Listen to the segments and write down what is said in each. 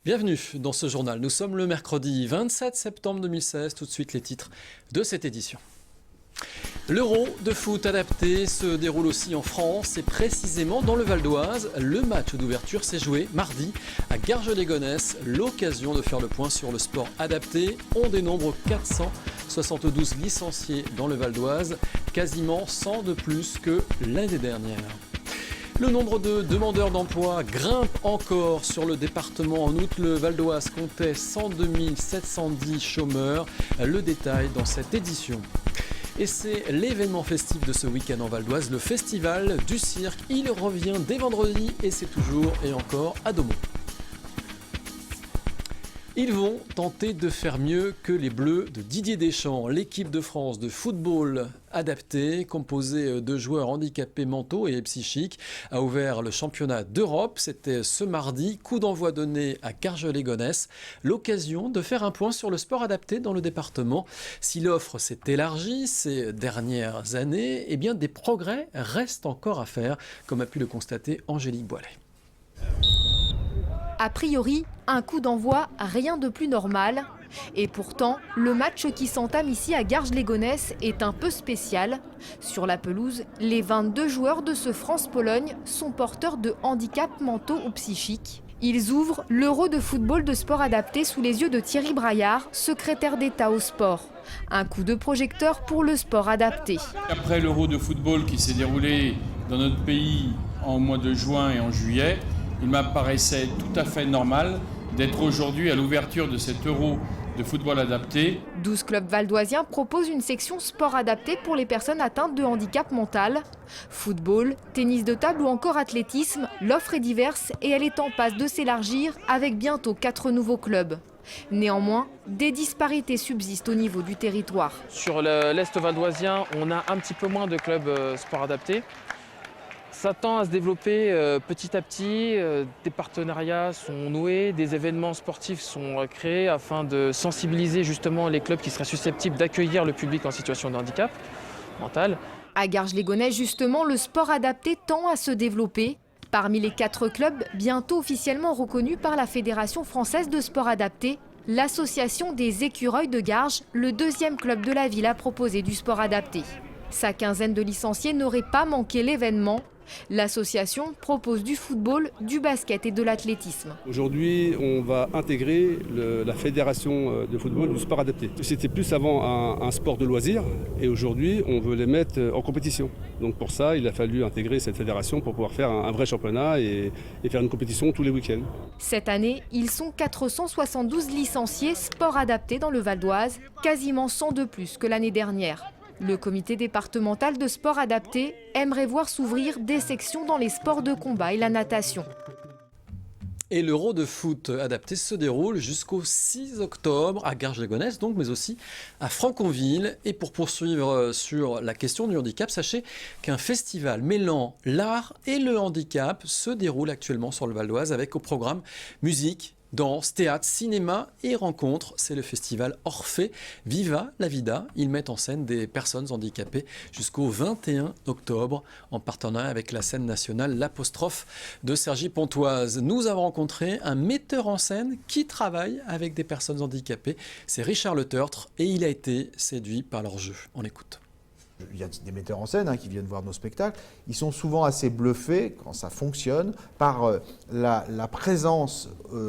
Bienvenue dans ce journal. Nous sommes le mercredi 27 septembre 2016. Tout de suite les titres de cette édition. L'Euro de foot adapté se déroule aussi en France et précisément dans le Val d'Oise. Le match d'ouverture s'est joué mardi à Garges-lès-Gonesse. L'occasion de faire le point sur le sport adapté. On dénombre 472 licenciés dans le Val d'Oise, quasiment 100 de plus que l'année dernière. Le nombre de demandeurs d'emploi grimpe encore sur le département. En août, le Val d'Oise comptait 102 710 chômeurs. Le détail dans cette édition. Et c'est l'événement festif de ce week-end en Val d'Oise, le festival du cirque. Il revient dès vendredi et c'est toujours et encore à Daumont. Ils vont tenter de faire mieux que les Bleus de Didier Deschamps. L'équipe de France de football adapté, composée de joueurs handicapés mentaux et psychiques, a ouvert le championnat d'Europe. C'était ce mardi, coup d'envoi donné à Garges-lès-Gonesse. L'occasion de faire un point sur le sport adapté dans le département. Si l'offre s'est élargie ces dernières années, eh bien des progrès restent encore à faire, comme a pu le constater Angélique Boilet. A priori, un coup d'envoi, rien de plus normal. Et pourtant, le match qui s'entame ici à Garges-lès-Gonesse est un peu spécial. Sur la pelouse, les 22 joueurs de ce France-Pologne sont porteurs de handicaps mentaux ou psychiques. Ils ouvrent l'Euro de football de sport adapté sous les yeux de Thierry Braillard, secrétaire d'État au sport. Un coup de projecteur pour le sport adapté. Après l'Euro de football qui s'est déroulé dans notre pays en mois de juin et en juillet, il m'apparaissait tout à fait normal d'être aujourd'hui à l'ouverture de cet Euro de football adapté. 12 clubs valdoisiens proposent une section sport adapté pour les personnes atteintes de handicap mental. Football, tennis de table ou encore athlétisme, l'offre est diverse et elle est en passe de s'élargir avec bientôt 4 nouveaux clubs. Néanmoins, des disparités subsistent au niveau du territoire. Sur l'Est valdoisien, on a un petit peu moins de clubs sport adaptés. Ça tend à se développer petit à petit, des partenariats sont noués, des événements sportifs sont créés afin de sensibiliser justement les clubs qui seraient susceptibles d'accueillir le public en situation de handicap mental. À Garges-lès-Gonesse, justement, le sport adapté tend à se développer. Parmi les 4 clubs bientôt officiellement reconnus par la Fédération française de sport adapté, l'association des Écureuils de Garges, le 2e club de la ville, a proposé du sport adapté. Sa quinzaine de licenciés n'aurait pas manqué l'événement. L'association propose du football, du basket et de l'athlétisme. Aujourd'hui, on va intégrer la fédération de football du sport adapté. C'était plus avant un sport de loisir et aujourd'hui, on veut les mettre en compétition. Donc pour ça, il a fallu intégrer cette fédération pour pouvoir faire un vrai championnat et faire une compétition tous les week-ends. Cette année, ils sont 472 licenciés sport adapté dans le Val d'Oise, quasiment 100 de plus que l'année dernière. Le comité départemental de sport adapté aimerait voir s'ouvrir des sections dans les sports de combat et la natation. Et l'Euro de foot adapté se déroule jusqu'au 6 octobre à Garges-lès-Gonesse, donc, mais aussi à Franconville. Et pour poursuivre sur la question du handicap, sachez qu'un festival mêlant l'art et le handicap se déroule actuellement sur le Val d'Oise avec au programme musique, danse, théâtre, cinéma et rencontres. C'est le festival Orphée Viva la Vida. Ils mettent en scène des personnes handicapées jusqu'au 21 octobre en partenariat avec la scène nationale L'Apostrophe de Cergy-Pontoise. Nous avons rencontré un metteur en scène qui travaille avec des personnes handicapées. C'est Richard Le Tertre et il a été séduit par leur jeu. On écoute. Il y a des metteurs en scène qui viennent voir nos spectacles. Ils sont souvent assez bluffés, quand ça fonctionne, par la présence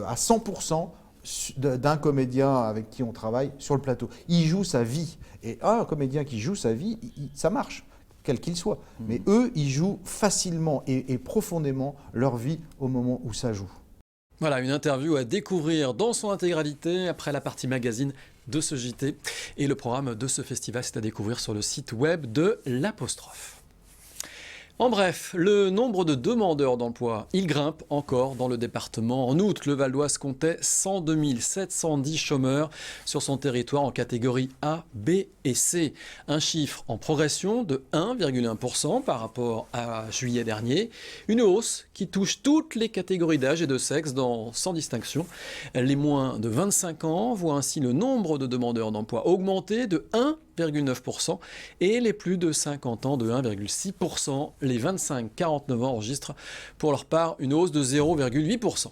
à 100% d'un comédien avec qui on travaille sur le plateau. Il joue sa vie. Et un comédien qui joue sa vie, ça marche, quel qu'il soit. Mais eux, ils jouent facilement et profondément leur vie au moment où ça joue. Voilà, une interview à découvrir dans son intégralité après la partie magazine de ce JT. Et le programme de ce festival, c'est à découvrir sur le site web de l'Apostrophe. En bref, le nombre de demandeurs d'emploi, il grimpe encore dans le département. En août, le Val d'Oise comptait 102 710 chômeurs sur son territoire en catégorie A, B et C. Un chiffre en progression de 1,1% par rapport à juillet dernier. Une hausse qui touche toutes les catégories d'âge et de sexe sans distinction. Les moins de 25 ans voient ainsi le nombre de demandeurs d'emploi augmenter de 1,9% et les plus de 50 ans de 1,6%. Les 25-49 ans enregistrent pour leur part une hausse de 0,8%.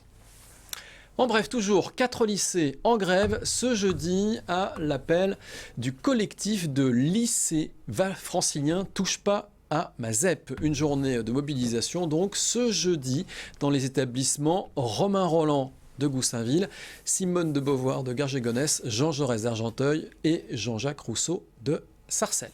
En bref, toujours 4 lycées en grève ce jeudi à l'appel du collectif de lycées franciliens Touche pas à ma ZEP. Une journée de mobilisation donc ce jeudi dans les établissements Romain Roland de Goussainville, Simone de Beauvoir de Garges-lès-Gonesse, Jean Jaurès d'Argenteuil et Jean-Jacques Rousseau de Sarcelles.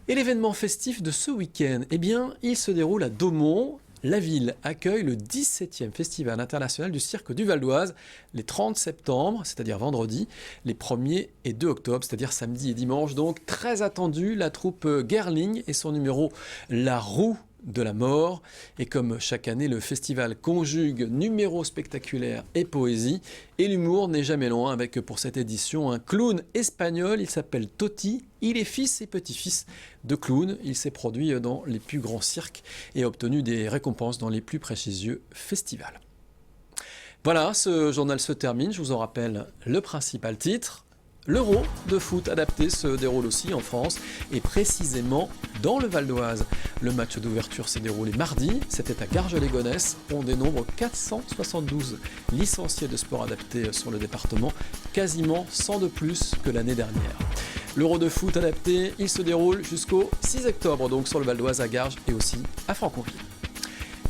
Et l'événement festif de ce week-end, eh bien, il se déroule à Daumont. La ville accueille le 17e Festival international du cirque du Val d'Oise les 30 septembre, c'est-à-dire vendredi, les 1er et 2 octobre, c'est-à-dire samedi et dimanche. Donc très attendu, la troupe Gerling et son numéro La Roue de la mort. Et comme chaque année, le festival conjugue numéros spectaculaires et poésie. Et l'humour n'est jamais loin avec pour cette édition un clown espagnol. Il s'appelle Toti. Il est fils et petit-fils de clown. Il s'est produit dans les plus grands cirques et a obtenu des récompenses dans les plus prestigieux festivals. Voilà, ce journal se termine. Je vous en rappelle le principal titre. L'Euro de foot adapté se déroule aussi en France et précisément dans le Val d'Oise. Le match d'ouverture s'est déroulé mardi, c'était à Garges-lès-Gonesse. On dénombre 472 licenciés de sport adapté sur le département, quasiment 100 de plus que l'année dernière. L'Euro de foot adapté, il se déroule jusqu'au 6 octobre, donc sur le Val d'Oise à Garges et aussi à Franconville.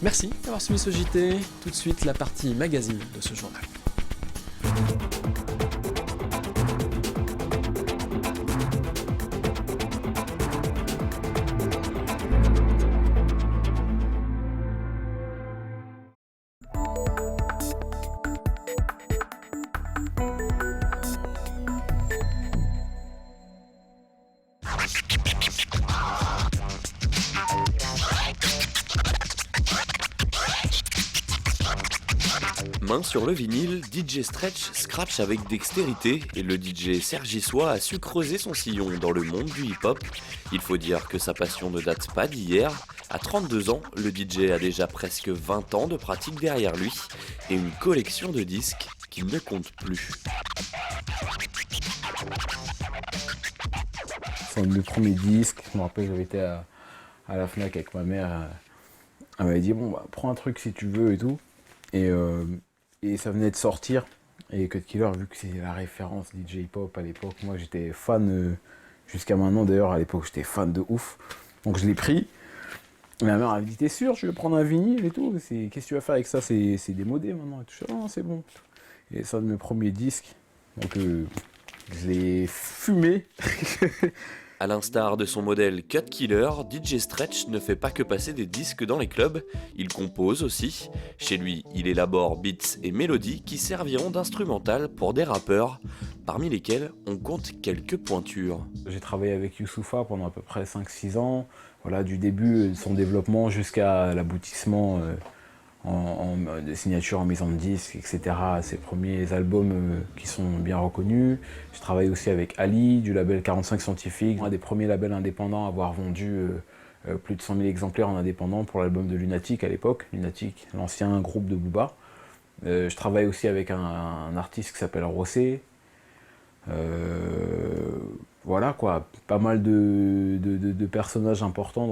Merci d'avoir suivi ce JT. Tout de suite, la partie magazine de ce journal. Main sur le vinyle, DJ Stretch scratch avec dextérité et le DJ Sergissois a su creuser son sillon dans le monde du hip-hop. Il faut dire que sa passion ne date pas d'hier. À 32 ans, le DJ a déjà presque 20 ans de pratique derrière lui et une collection de disques qu'il ne compte plus. C'est un de mes premiers disques. Je me rappelle, j'avais été à la Fnac avec ma mère. Elle m'avait dit, bon, bah, prends un truc si tu veux et tout. Et ça venait de sortir. Et Cut Killer, vu que c'est la référence DJ hip-hop à l'époque, moi j'étais fan, jusqu'à maintenant d'ailleurs, à l'époque j'étais fan de ouf. Donc je l'ai pris. Et ma mère a dit, t'es sûr, je vais prendre un vinyle et tout. Qu'est-ce que tu vas faire avec ça? C'est démodé maintenant. Et tout. Non, c'est bon. Et c'est un de mes premiers disques. Donc je l'ai fumé. À l'instar de son modèle Cut Killer, DJ Stretch ne fait pas que passer des disques dans les clubs, il compose aussi. Chez lui, il élabore beats et mélodies qui serviront d'instrumental pour des rappeurs, parmi lesquels on compte quelques pointures. J'ai travaillé avec Youssoupha pendant à peu près 5-6 ans, voilà, du début de son développement jusqu'à l'aboutissement des signatures en maison de disques, etc. Ses premiers albums qui sont bien reconnus. Je travaille aussi avec Ali, du label 45 Scientifique, un des premiers labels indépendants à avoir vendu plus de 100 000 exemplaires en indépendant pour l'album de Lunatic à l'époque. Lunatic, l'ancien groupe de Booba. Je travaille aussi avec un artiste qui s'appelle Rossé. Voilà quoi, pas mal de personnages importants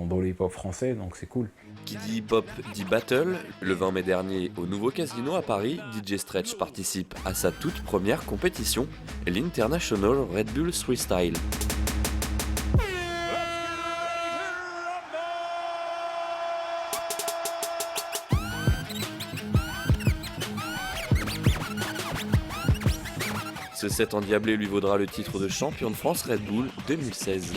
dans le hip-hop français, donc c'est cool. Qui dit hip-hop dit battle. Le 20 mai dernier, au Nouveau Casino à Paris, DJ Stretch participe à sa toute première compétition, l'International Red Bull Freestyle. Ce set endiablé lui vaudra le titre de champion de France Red Bull 2016.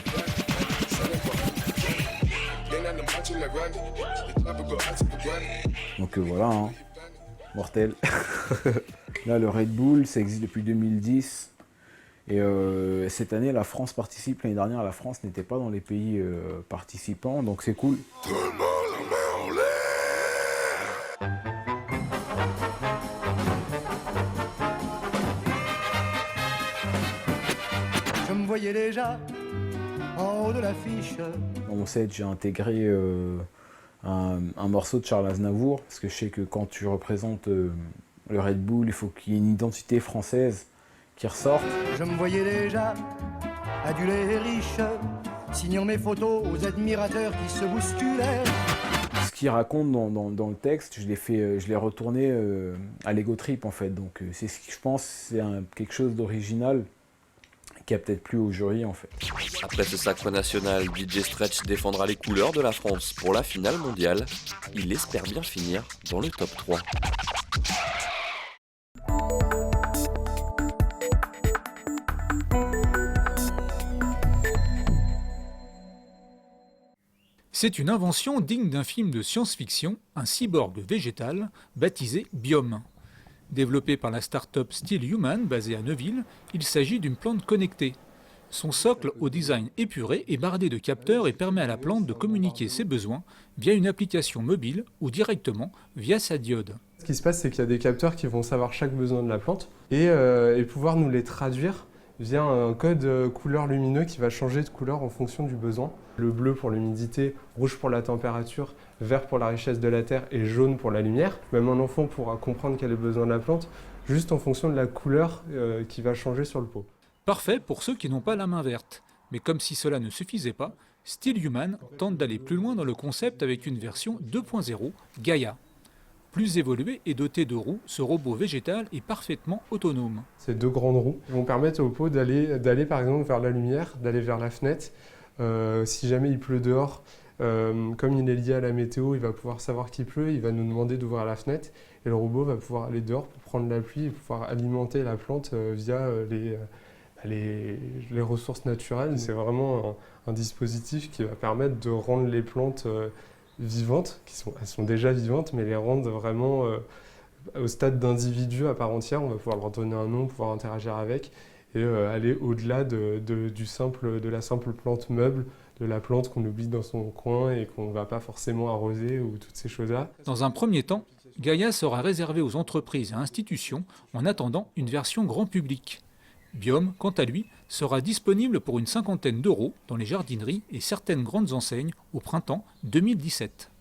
Donc voilà, hein. Mortel. Là, le Red Bull, ça existe depuis 2010. Et cette année, la France participe. L'année dernière, la France n'était pas dans les pays participants, donc c'est cool. Je me voyais déjà en haut de l'affiche. Dans mon set, j'ai intégré un morceau de Charles Aznavour, parce que je sais que quand tu représentes le Red Bull, il faut qu'il y ait une identité française qui ressorte. Je me voyais déjà adulé et riche, signant mes photos aux admirateurs qui se bousculaient. Ce qu'il raconte dans le texte, je l'ai retourné à l'ego trip en fait. Donc c'est ce que je pense, c'est quelque chose d'original qui a peut-être plu au jury en fait. Après ce sacre national, DJ Stretch défendra les couleurs de la France pour la finale mondiale. Il espère bien finir dans le top 3. C'est une invention digne d'un film de science-fiction, un cyborg végétal baptisé Biome. Développé par la start-up Still Human basée à Neuville, il s'agit d'une plante connectée. Son socle au design épuré est bardé de capteurs et permet à la plante de communiquer ses besoins via une application mobile ou directement via sa diode. Ce qui se passe, c'est qu'il y a des capteurs qui vont savoir chaque besoin de la plante et pouvoir nous les traduire via un code couleur lumineux qui va changer de couleur en fonction du besoin. Le bleu pour l'humidité, rouge pour la température, vert pour la richesse de la terre et jaune pour la lumière. Même un enfant pourra comprendre quel est le besoin de la plante juste en fonction de la couleur qui va changer sur le pot. Parfait pour ceux qui n'ont pas la main verte. Mais comme si cela ne suffisait pas, Still Human tente d'aller plus loin dans le concept avec une version 2.0, Gaia. Plus évolué et doté de roues, ce robot végétal est parfaitement autonome. Ces 2 grandes roues vont permettre au pot d'aller par exemple vers la lumière, d'aller vers la fenêtre. Si jamais il pleut dehors, comme il est lié à la météo, il va pouvoir savoir qu'il pleut, il va nous demander d'ouvrir la fenêtre et le robot va pouvoir aller dehors pour prendre la pluie et pouvoir alimenter la plante via les ressources naturelles. C'est vraiment un dispositif qui va permettre de rendre les plantes vivantes, elles sont déjà vivantes, mais les rendre vraiment au stade d'individus à part entière. On va pouvoir leur donner un nom, pouvoir interagir avec et aller au-delà de la simple plante meuble, de la plante qu'on oublie dans son coin et qu'on ne va pas forcément arroser ou toutes ces choses-là. Dans un premier temps, Gaia sera réservé aux entreprises et institutions en attendant une version grand public. Biome, quant à lui, sera disponible pour une 50aine d'euros dans les jardineries et certaines grandes enseignes au printemps 2017.